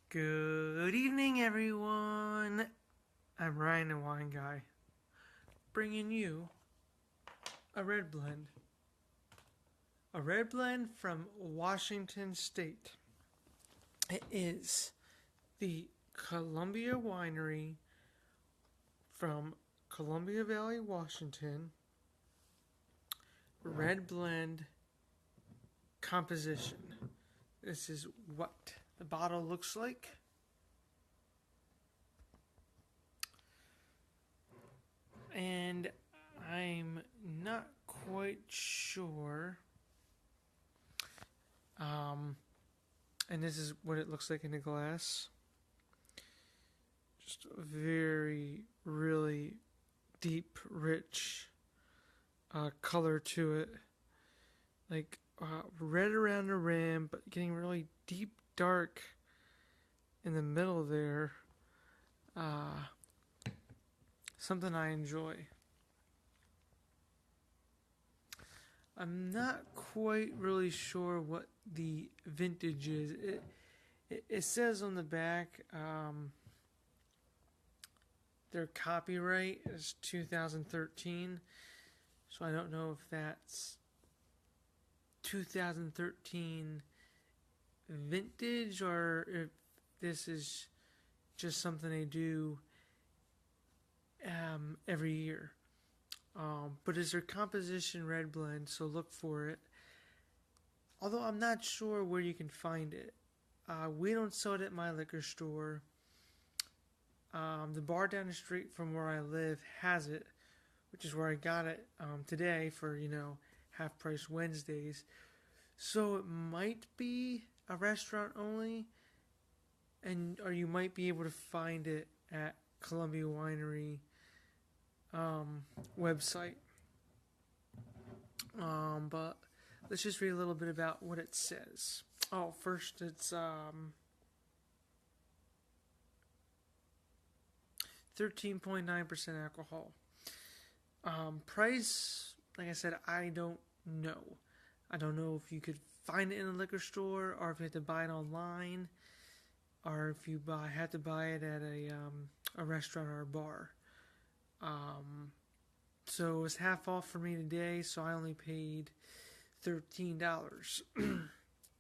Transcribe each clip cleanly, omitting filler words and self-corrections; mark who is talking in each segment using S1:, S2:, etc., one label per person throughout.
S1: Good evening, everyone. I'm Ryan, the Wine Guy, bringing you a red blend. A red blend from Washington State. It is the Columbia Winery from Columbia Valley, Washington. Red blend composition. This is what the bottle looks like. And I'm not quite sure. And this is what it looks like in the glass. Just a very, really deep, rich color to it. Like red around the rim, but getting really deep, dark in the middle there. Something I enjoy. I'm not quite really sure what the vintage is. It says on the back their copyright is 2013, so I don't know if that's 2013 vintage or if this is just something they do every year. But it's their composition red blend, so look for it. Although I'm not sure where you can find it. We don't sell it at my liquor store. The bar down the street from where I live has it, which is where I got it today for, half price Wednesdays. So it might be a restaurant only, or you might be able to find it at Columbia Winery website. But let's just read a little bit about what it says. Oh, first it's 13.9% alcohol. Price, like I said, I don't know. I don't know if you could find it in a liquor store, or if you have to buy it online, or if you have to buy it at a restaurant or a bar. So it was half off for me today, so I only paid $13.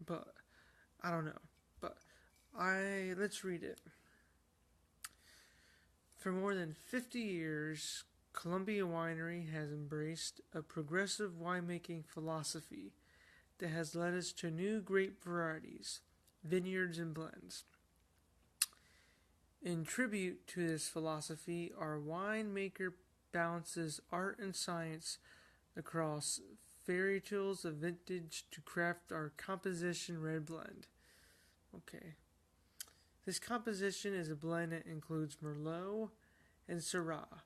S1: But I don't know. But let's read it. For more than 50 years, Columbia Winery has embraced a progressive winemaking philosophy that has led us to new grape varieties, vineyards, and blends. In tribute to this philosophy, our winemaker balances art and science across fairy tales of vintage to craft our composition red blend. Okay. This composition is a blend that includes Merlot and Syrah,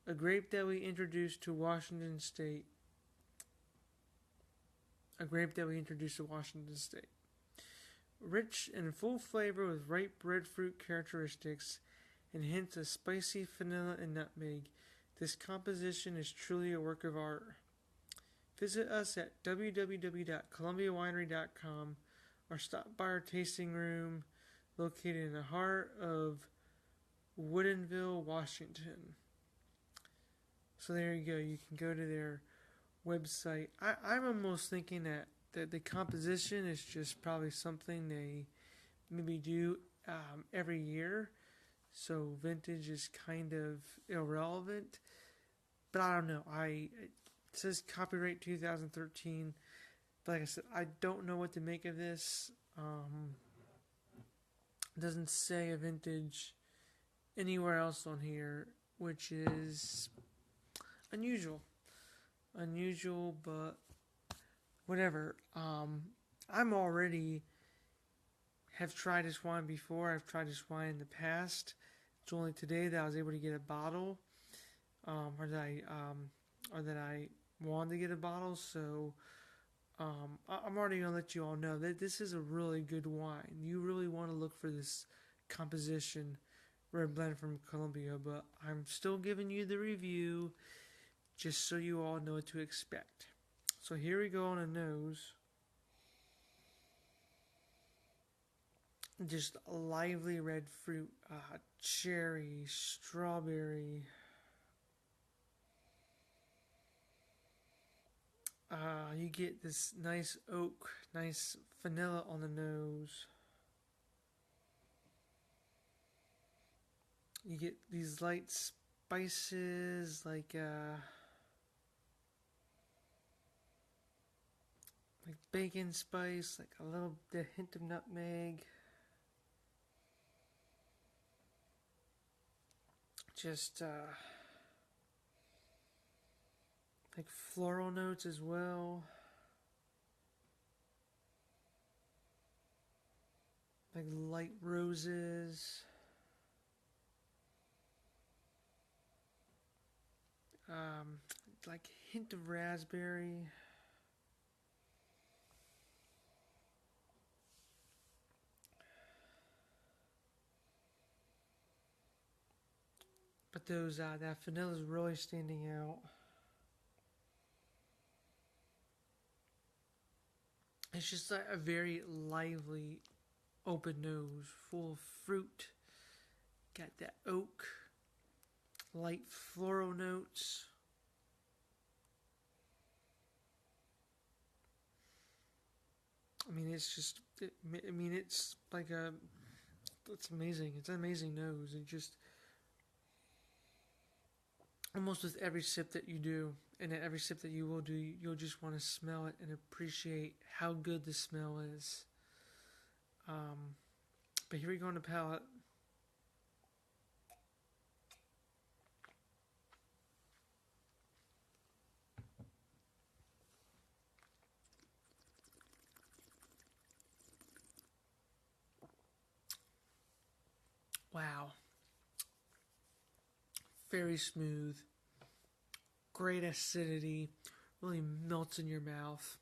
S1: a grape that we introduced to Washington State. Rich and full flavor with ripe breadfruit characteristics and hints of spicy vanilla and nutmeg, this composition is truly a work of art. Visit us at www.columbiawinery.com or stop by our tasting room located in the heart of Woodinville, Washington. So there you go. You can go to their website. I'm almost thinking that the composition is just probably something they maybe do every year. So vintage is kind of irrelevant. But I don't know. It says copyright 2013. But like I said, I don't know what to make of this. It doesn't say a vintage anywhere else on here, which is unusual. But whatever. I'm already have tried this wine before. I've tried this wine in the past. It's only today that I was able to get a bottle, or that I wanted to get a bottle. So I'm already gonna let you all know that this is a really good wine. You really want to look for this composition red blend from Columbia, but I'm still giving you the review just so you all know what to expect. So here we go on the nose. just lively red fruit, cherry, strawberry. You get this nice oak, nice vanilla on the nose. You get these light spices like bacon spice, like a little bit hint of nutmeg. Just like floral notes as well. Like light roses. Like hint of raspberry. But that vanilla is really standing out. It's just like a very lively, open nose, full of fruit. Got that oak, light floral notes. I mean, it's like it's amazing. It's an amazing nose. It just, almost with every sip that you do, and every sip that you will do, you'll just want to smell it and appreciate how good the smell is. But here we go on the palate. Wow. Very smooth. Great acidity. Really melts in your mouth.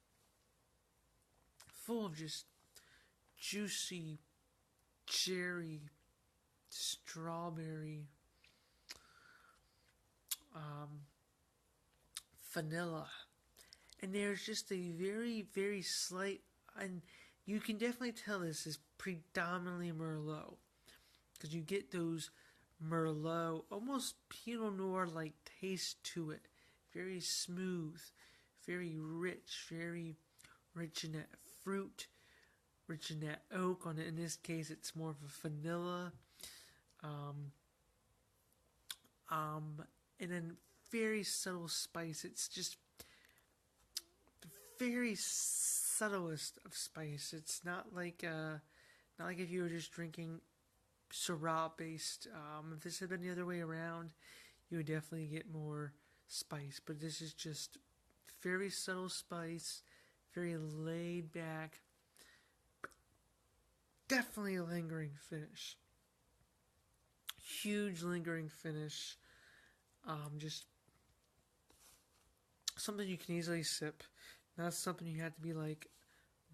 S1: Full of just juicy cherry, strawberry, vanilla. And there's just a very, very slight, and you can definitely tell this is predominantly Merlot. Because you get those Merlot, almost Pinot Noir like taste to it. Very smooth, very rich in that fruit, rich in that oak. In this case, it's more of a vanilla. And then very subtle spice. It's just the very subtlest of spice. It's not like if you were just drinking Syrah based. If this had been the other way around, you would definitely get more spice. But this is just very subtle spice, very laid back, definitely a lingering finish. Huge lingering finish. Just something you can easily sip. Not something you have to be like,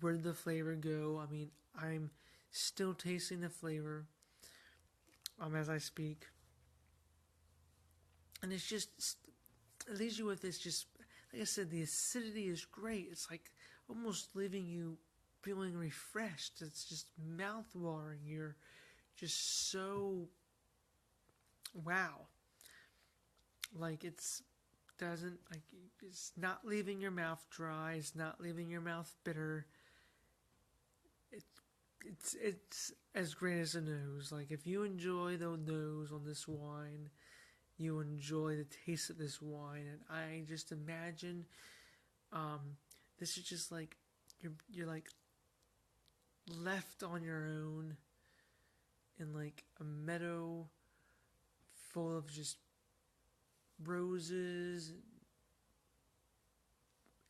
S1: where did the flavor go? I mean, I'm still tasting the flavor as I speak. And it's just, it leaves you with this just, like I said, the acidity is great. It's like almost leaving you feeling refreshed. It's just mouth-watering. You're just so, wow. Like it's not leaving your mouth dry. It's not leaving your mouth bitter. It's as great as a nose. Like if you enjoy the nose on this wine, you enjoy the taste of this wine. And I just imagine, this is just like you're like left on your own in like a meadow full of just roses,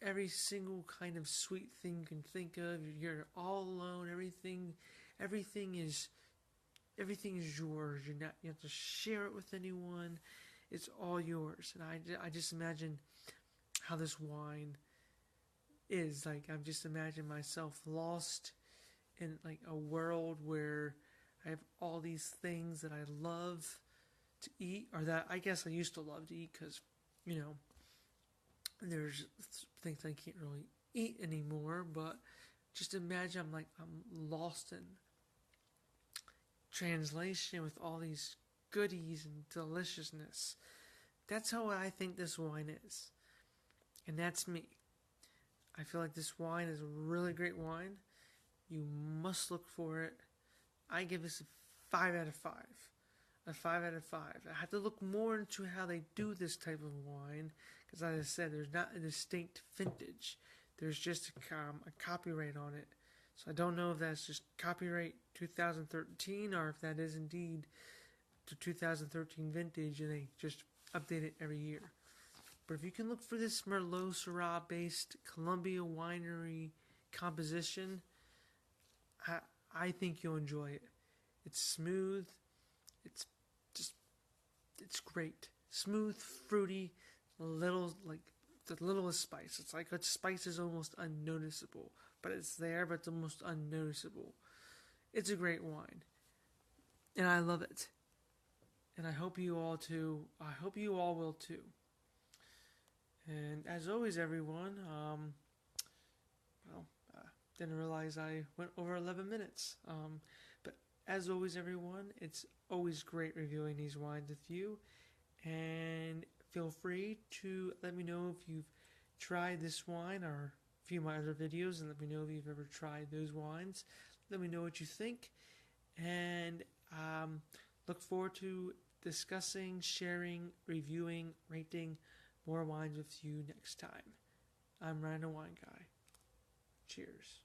S1: every single kind of sweet thing you can think of. You're all alone. Everything is yours. You have to share it with anyone. It's all yours. And I just imagine how this wine is. Like I just imagine myself lost in like a world where I have all these things that I love to eat, or that I guess I used to love to eat, because there's things I can't really eat anymore. But just imagine I'm lost in translation with all these goodies and deliciousness. That's how I think this wine is. And that's me. I feel like this wine is a really great wine. You must look for it. I give this a 5 out of 5. A 5 out of 5. I have to look more into how they do this type of wine, because as I said, there's not a distinct vintage. There's just a copyright on it. So I don't know if that's just copyright 2013 or if that is indeed the 2013 vintage and they just update it every year. But if you can look for this Merlot Syrah based Columbia Winery composition, I think you'll enjoy it. It's smooth. It's great. Smooth, fruity, the littlest spice. It's like its spice is almost unnoticeable, but it's there, but it's almost unnoticeable. It's a great wine, and I love it. And I hope you all too. I hope you all will too. And as always, everyone, didn't realize I went over 11 minutes. But as always, everyone, it's always great reviewing these wines with you. And feel free to let me know if you've tried this wine or a few of my other videos, and let me know if you've ever tried those wines. Let me know what you think. And look forward to discussing, sharing, reviewing, rating more wines with you next time. I'm Ryan the Wine Guy. Cheers.